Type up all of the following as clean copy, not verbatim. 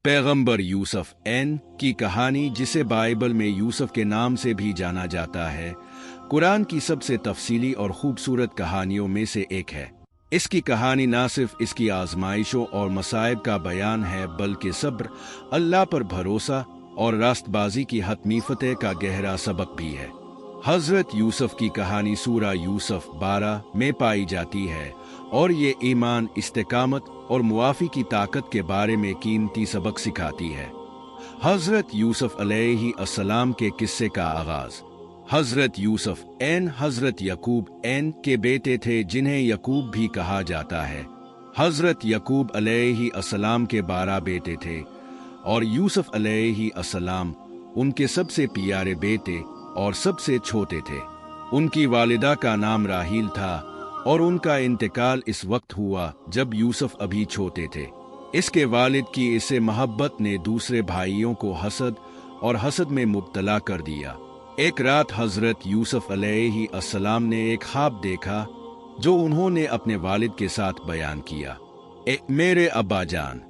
पैगंबर यूसुफ एन की कहानी, जिसे बाइबल में यूसुफ के नाम से भी जाना जाता है, कुरान की सबसे तफसीली और खूबसूरत कहानियों में से एक है। इसकी कहानी न सिर्फ इसकी आजमाइशों और मसाइब का बयान है, बल्कि सब्र, अल्लाह पर भरोसा और रास्तबाजी की हतमी फतेह का गहरा सबक भी है। हजरत यूसुफ की कहानी सूरा यूसुफ 12 में पाई जाती है और ये ईमान, इस्तिकामत और मुआफ़ी की ताकत के बारे में कीमती सबक सिखाती है। हजरत यूसुफ अलैहिस्सलाम के किस्से का आगाज। हजरत यूसुफ एन हजरत यकूब एन के बेटे थे, जिन्हें यकूब भी कहा जाता है। हजरत यकूब अलैहिस्सलाम के 12 बेटे थे और यूसुफ अलैहिस्सलाम उनके सबसे प्यारे बेटे और सबसे छोटे थे। उनकी वालिदा का नाम राहील था और उनका इंतकाल इस वक्त हुआ जब यूसुफ अभी छोटे थे। इसके वालिद की इससे मोहब्बत ने दूसरे भाइयों को हसद में मुब्तला कर दिया। एक रात हजरत यूसुफ अलैहिस्सलाम ने एक ख्वाब देखा जो उन्होंने अपने वालिद के साथ बयान किया। मेरे अब्बा जान,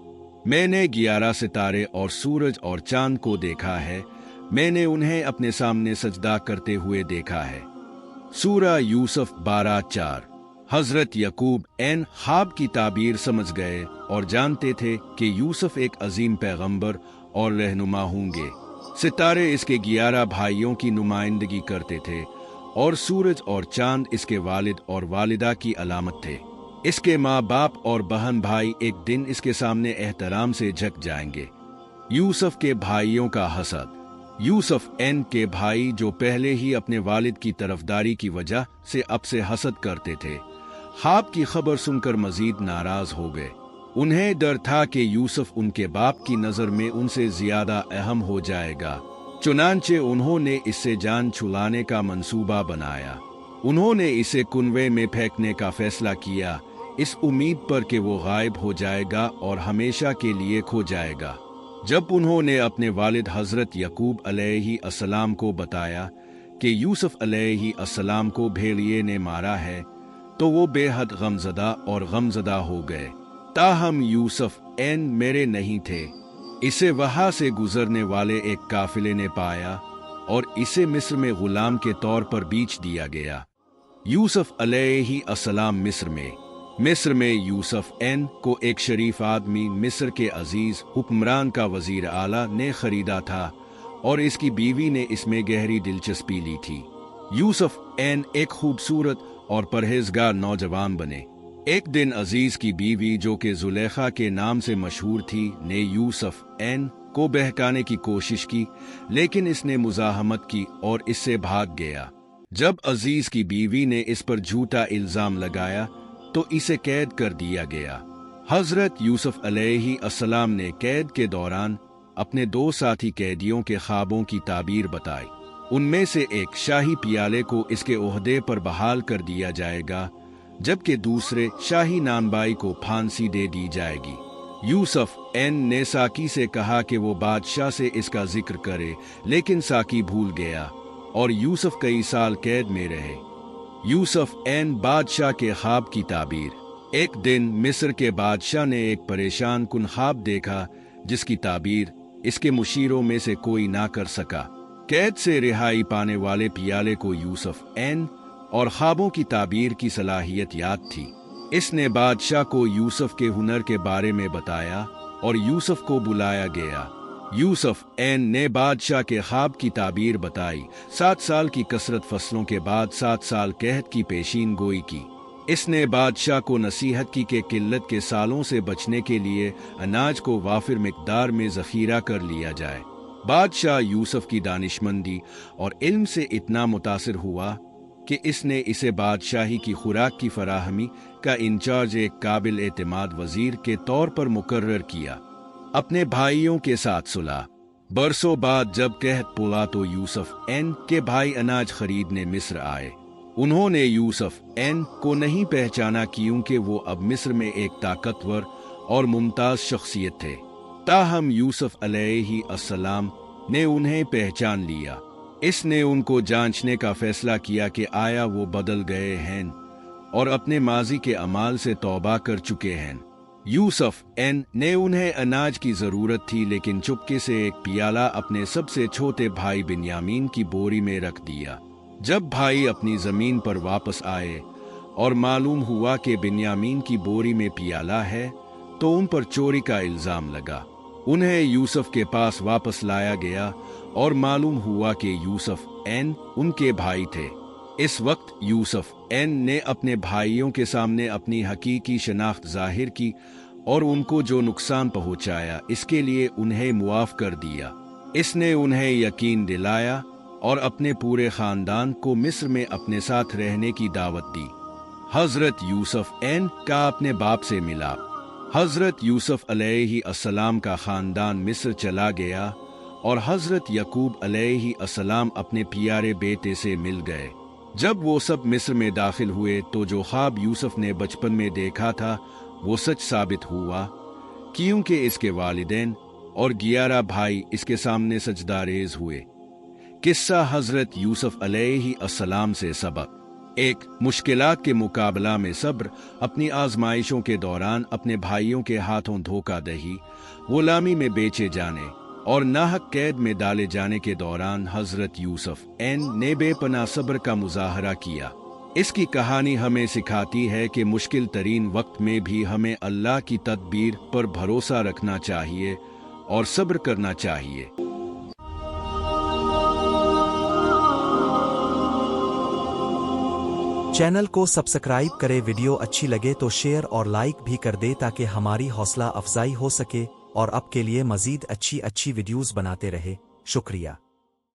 मैंने 11 सितारे और सूरज और चांद को देखा है। मैंने उन्हें अपने सामने सजदा करते हुए देखा है। सूरा यूसुफ 12:4। हजरत यकूब एन ख्वाब की ताबीर समझ गए और जानते थे कि यूसुफ एक अजीम पैगंबर और रहनुमा होंगे। सितारे इसके 11 भाइयों की नुमाइंदगी करते थे और सूरज और चांद इसके वालिद और वालिदा की अलामत थे। इसके माँ बाप और बहन भाई एक दिन इसके सामने एहतराम से झुक जाएंगे। यूसुफ के भाइयों का हसद। यूसुफ एन के भाई, जो पहले ही अपने वालिद की तरफदारी की वजह से अब से हसद करते थे, ख्वाब की खबर सुनकर मजीद नाराज हो गए। उन्हें डर था कि यूसुफ उनके बाप की नज़र में उनसे ज्यादा अहम हो जाएगा। चुनांचे उन्होंने इससे जान छुड़ाने का मंसूबा बनाया। उन्होंने इसे कुनवे में फेंकने का फैसला किया, इस उम्मीद पर कि वो गायब हो जाएगा और हमेशा के लिए खो जाएगा। जब उन्होंने अपने वालिद हजरत यकूब अलैहिस्सलाम को बताया कि यूसुफ अलैहिस्सलाम को भेड़िए ने मारा है, तो वो बेहद गमज़दा हो गए। ताहम यूसुफ एन मेरे नहीं थे। इसे वहां से गुजरने वाले एक काफिले ने पाया और इसे मिस्र में गुलाम के तौर पर बेच दिया गया। यूसुफ अलैहिस्सलाम मिस्र में यूसुफ एन को एक शरीफ आदमी, मिस्र के अजीज हुक्मरान का वजीर आला ने खरीदा था और इसकी बीवी ने इसमें गहरी दिलचस्पी ली थी। यूसुफ एन एक खूबसूरत और परहेजगार नौजवान बने। एक दिन अजीज की बीवी, जो कि जुलेखा के नाम से मशहूर थी, ने यूसुफ एन को बहकाने की कोशिश की, लेकिन इसने मुजाहमत की और इससे भाग गया। जब अजीज की बीवी ने इस पर झूठा इल्जाम लगाया तो इसे कैद कर दिया गया। हजरत यूसुफ अलैहिस्सलाम ने कैद के दौरान अपने 2 साथी कैदियों के ख्वाबों की ताबीर बताई। उनमें से एक शाही पियाले को इसके ओहदे पर बहाल कर दिया जाएगा, जबकि दूसरे शाही नानबाई को फांसी दे दी जाएगी। यूसुफ एन ने साकी से कहा कि वो बादशाह से इसका जिक्र करे, लेकिन साकी भूल गया और यूसुफ कई साल कैद में रहे। यूसुफ एन बादशाह के ख्वाब की ताबीर। एक दिन मिस्र के बादशाह ने एक परेशान कुन ख्वाब देखा, जिसकी ताबीर इसके मुशीरों में से कोई ना कर सका। कैद से रिहाई पाने वाले पियाले को यूसुफ एन और ख्वाबों की ताबीर की सलाहियत याद थी। इसने बादशाह को यूसुफ के हुनर के बारे में बताया और यूसुफ को बुलाया गया। यूसुफ एन ने बादशाह के ख्वाब की ताबीर बताई। 7 साल की कसरत फसलों के बाद 7 साल कहत की पेशीन गोई की। इसने बादशाह को नसीहत की कि किल्लत के सालों से बचने के लिए अनाज को वाफिर मिकदार में जखीरा कर लिया जाए। बादशाह यूसुफ की दानिशमंदी और इल्म से इतना मुतासिर हुआ कि इसने इसे बादशाही की खुराक की फराहमी का इंचार्ज, एक काबिल एतमाद वजीर के तौर पर मुकर्रर किया। अपने भाइयों के साथ सुलह। बरसों बाद जब कहत पुला तो यूसुफ एन के भाई अनाज खरीदने मिस्र आए। उन्होंने यूसुफ एन को नहीं पहचाना क्योंकि वो अब मिस्र में एक ताकतवर और मुमताज शख्सियत थे। ताहम यूसुफ अलैहिस्सलाम ने उन्हें पहचान लिया। इसने उनको जांचने का फैसला किया कि आया वो बदल गए हैं और अपने माजी के अमाल से तौबा कर चुके हैं। यूसुफ एन ने उन्हें अनाज की जरूरत थी, लेकिन चुपके से एक पियाला अपने सबसे छोटे भाई बिन्यामीन की बोरी में रख दिया। जब भाई अपनी जमीन पर वापस आए और मालूम हुआ कि बिन्यामीन की बोरी में पियाला है, तो उन पर चोरी का इल्जाम लगा। उन्हें यूसुफ के पास वापस लाया गया और मालूम हुआ कि यूसुफ एन उनके भाई थे। इस वक्त यूसुफ एन ने अपने भाइयों के सामने अपनी हकीकी शनाख्त जाहिर की और उनको जो नुकसान पहुंचाया इसके लिए उन्हें मुआफ कर दिया। इसने उन्हें यकीन दिलाया और अपने पूरे खानदान को मिस्र में अपने साथ रहने की दावत दी। हजरत यूसुफ एन का अपने बाप से मिलाप। हजरत यूसुफ अलैहिस्सलाम का खानदान मिस्र चला गया और हजरत यकूब अलैहिस्सलाम अपने प्यारे बेटे से मिल गए। जब वो सब मिस्र में दाखिल हुए तो जो ख्वाब यूसुफ ने बचपन में देखा था वो सच साबित हुआ, क्योंकि इसके वालिदैन और 11 भाई इसके सामने सजदारेज हुए। किस्सा हजरत यूसुफ अलैहिस्सलाम से सबक। 1. मुश्किलात के मुकाबला में सब्र। अपनी आजमाइशों के दौरान अपने भाइयों के हाथों धोखाधही, गुलामी में बेचे जाने और नाहक कैद में डाले जाने के दौरान हजरत यूसुफ एन ने बेपनाह सब्र का मुजाहरा किया। इसकी कहानी हमें सिखाती है कि मुश्किल तरीन वक्त में भी हमें अल्लाह की तदबीर पर भरोसा रखना चाहिए और सब्र करना चाहिए। चैनल को सब्सक्राइब करें, वीडियो अच्छी लगे तो शेयर और लाइक भी कर दे ताकि हमारी हौसला अफजाई हो सके और आपके लिए मजीद अच्छी वीडियोस बनाते रहे। शुक्रिया।